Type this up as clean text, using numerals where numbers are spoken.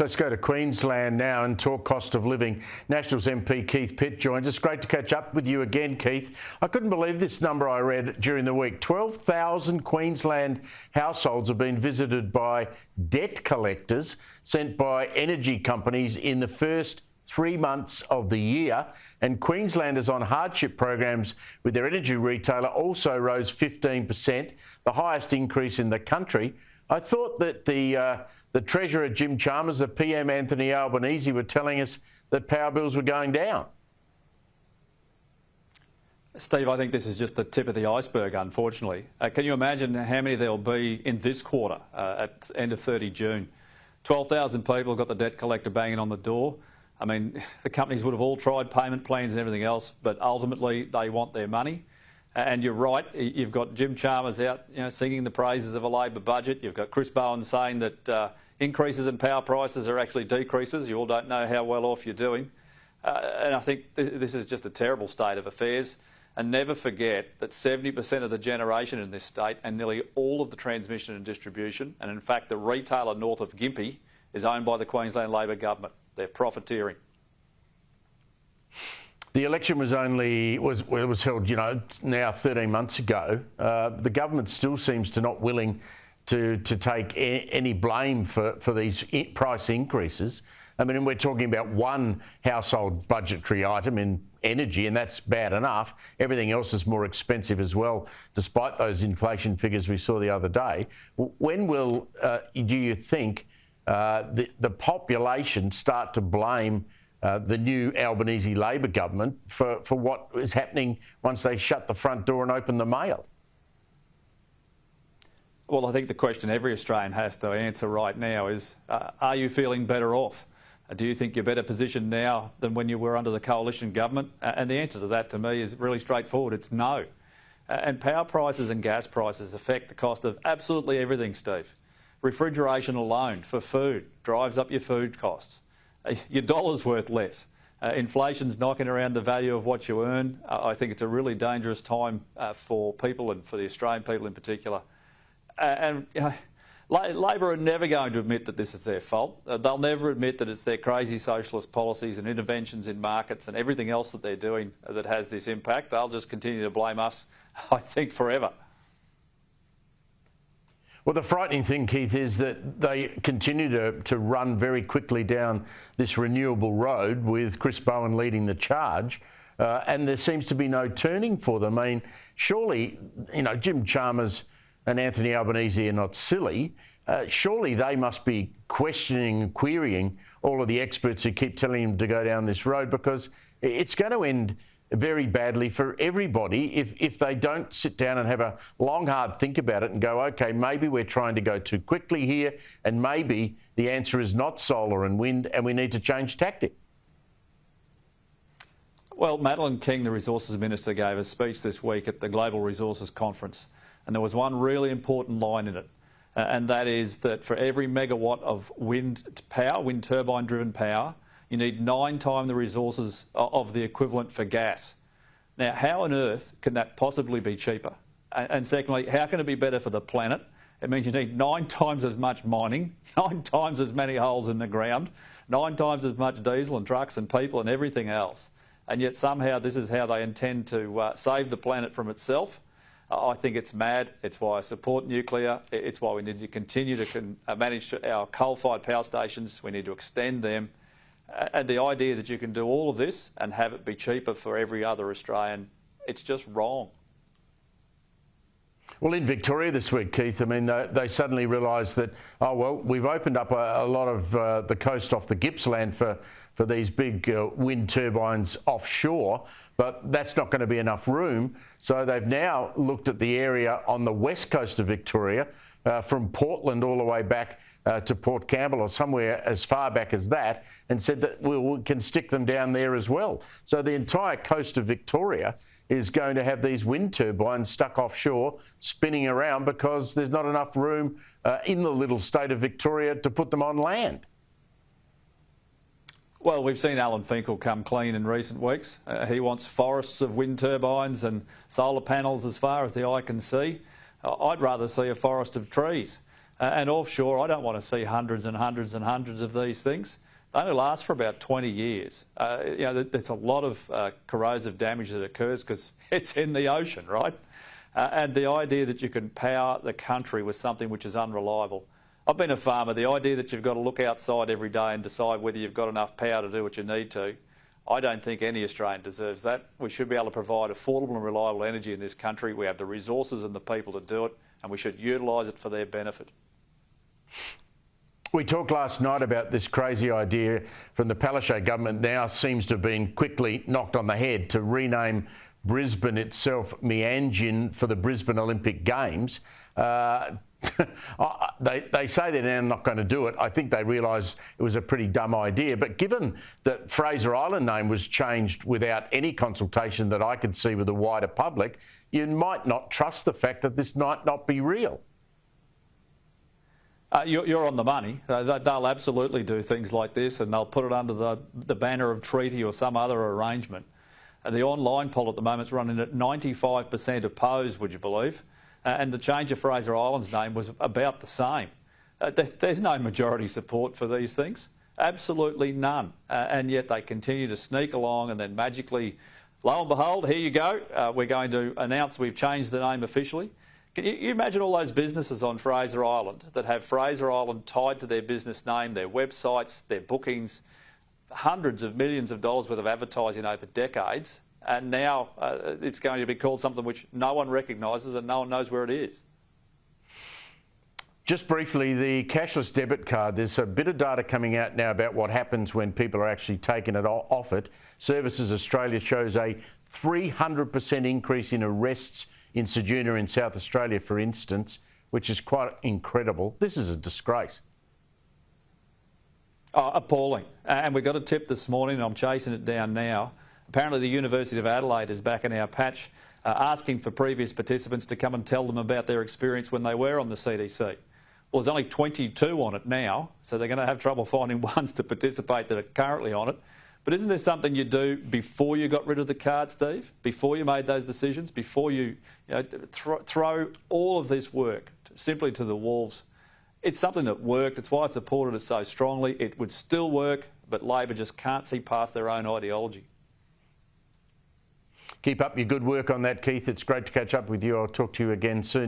Let's go to Queensland now and talk cost of living. Nationals MP Keith Pitt joins us. Great to catch up with you again, Keith. I couldn't believe this number I read during the week. 12,000 Queensland households have been visited by debt collectors sent by energy companies in the first 3 months of the year. And Queenslanders on hardship programs with their energy retailer also rose 15%, the highest increase in the country. I thought that the Treasurer, Jim Chalmers, the PM, Anthony Albanese, were telling us that power bills were going down. Steve, I think this is just the tip of the iceberg, unfortunately. Can you imagine how many there'll be in this quarter at the end of 30 June? 12,000 people got the debt collector banging on the door. I mean, the companies would have all tried payment plans and everything else, but ultimately they want their money. And you're right, you've got Jim Chalmers out singing the praises of a Labor budget. You've got Chris Bowen saying that increases in power prices are actually decreases. You all don't know how well off you're doing. And I think this is just a terrible state of affairs. And never forget that 70% of the generation in this state and nearly all of the transmission and distribution, and in fact the retailer north of Gympie, is owned by the Queensland Labor government. They're profiteering. The election was held, now 13 months ago. The government still seems to not willing to take any blame for these price increases. I mean, we're talking about one household budgetary item in energy, and that's bad enough. Everything else is more expensive as well, despite those inflation figures we saw the other day. When will, do you think, the population start to blame the new Albanese Labor government for what is happening once they shut the front door and open the mail? Well, I think the question every Australian has to answer right now is, are you feeling better off? Do you think you're better positioned now than when you were under the coalition government? And the answer to that, to me, is really straightforward. It's no. And power prices and gas prices affect the cost of absolutely everything, Steve. Refrigeration alone for food drives up your food costs. Your dollar's worth less. Inflation's knocking around the value of what you earn. I think it's a really dangerous time for people, and for the Australian people in particular. Labor are never going to admit that this is their fault. They'll never admit that it's their crazy socialist policies and interventions in markets and everything else that they're doing that has this impact. They'll just continue to blame us, I think, forever. Well, the frightening thing, Keith, is that they continue to run very quickly down this renewable road with Chris Bowen leading the charge, and there seems to be no turning for them. I mean, surely, Jim Chalmers and Anthony Albanese are not silly. Surely they must be questioning and querying all of the experts who keep telling them to go down this road, because it's going to end very badly for everybody if they don't sit down and have a long, hard think about it and go, OK, maybe we're trying to go too quickly here, and maybe the answer is not solar and wind, and we need to change tactic. Well, Madeleine King, the Resources Minister, gave a speech this week at the Global Resources Conference, and there was one really important line in it, and that is that for every megawatt of wind power, wind turbine-driven power, you need 9 times the resources of the equivalent for gas. Now, how on earth can that possibly be cheaper? And secondly, how can it be better for the planet? It means you need 9 times as much mining, 9 times as many holes in the ground, 9 times as much diesel and trucks and people and everything else. And yet somehow this is how they intend to save the planet from itself. I think it's mad. It's why I support nuclear. It's why we need to continue to manage our coal-fired power stations. We need to extend them. And the idea that you can do all of this and have it be cheaper for every other Australian, it's just wrong. Well, in Victoria this week, Keith, I mean, they suddenly realised that, oh, well, we've opened up a lot of the coast off the Gippsland for these big wind turbines offshore, but that's not going to be enough room. So they've now looked at the area on the west coast of Victoria, from Portland all the way back to Port Campbell or somewhere as far back as that, and said that we can stick them down there as well. So the entire coast of Victoria is going to have these wind turbines stuck offshore, spinning around, because there's not enough room in the little state of Victoria to put them on land. Well, we've seen Alan Finkel come clean in recent weeks. He wants forests of wind turbines and solar panels as far as the eye can see. I'd rather see a forest of trees. And offshore, I don't want to see hundreds and hundreds and hundreds of these things. They only last for about 20 years. There's a lot of corrosive damage that occurs because it's in the ocean, right? And the idea that you can power the country with something which is unreliable. I've been a farmer. The idea that you've got to look outside every day and decide whether you've got enough power to do what you need to, I don't think any Australian deserves that. We should be able to provide affordable and reliable energy in this country. We have the resources and the people to do it, and we should utilise it for their benefit. We talked last night about this crazy idea from the Palaszczuk government, now seems to have been quickly knocked on the head, to rename Brisbane itself Mianjin for the Brisbane Olympic Games. They say they're now not going to do it. I think they realise it was a pretty dumb idea. But given that Fraser Island name was changed without any consultation that I could see with the wider public, you might not trust the fact that this might not be real. You're on the money. They'll absolutely do things like this, and they'll put it under the banner of treaty or some other arrangement. The online poll at the moment is running at 95% opposed, would you believe? And the change of Fraser Island's name was about the same. There's no majority support for these things, absolutely none. And yet they continue to sneak along, and then magically, lo and behold, here you go. We're going to announce we've changed the name officially. Can you imagine all those businesses on Fraser Island that have Fraser Island tied to their business name, their websites, their bookings, hundreds of millions of dollars worth of advertising over decades, and now it's going to be called something which no one recognises and no one knows where it is. Just briefly, the cashless debit card, there's a bit of data coming out now about what happens when people are actually taking it off it. Services Australia shows a 300% increase in arrests in Ceduna in South Australia, for instance, which is quite incredible. This is a disgrace. Oh, appalling. And we got a tip this morning, and I'm chasing it down now. Apparently the University of Adelaide is back in our patch, asking for previous participants to come and tell them about their experience when they were on the CDC. Well, there's only 22 on it now, so they're going to have trouble finding ones to participate that are currently on it. But isn't there something you do before you got rid of the card, Steve? Before you made those decisions? Before you, throw all of this work simply to the wolves? It's something that worked. It's why I supported it so strongly. It would still work, but Labor just can't see past their own ideology. Keep up your good work on that, Keith. It's great to catch up with you. I'll talk to you again soon.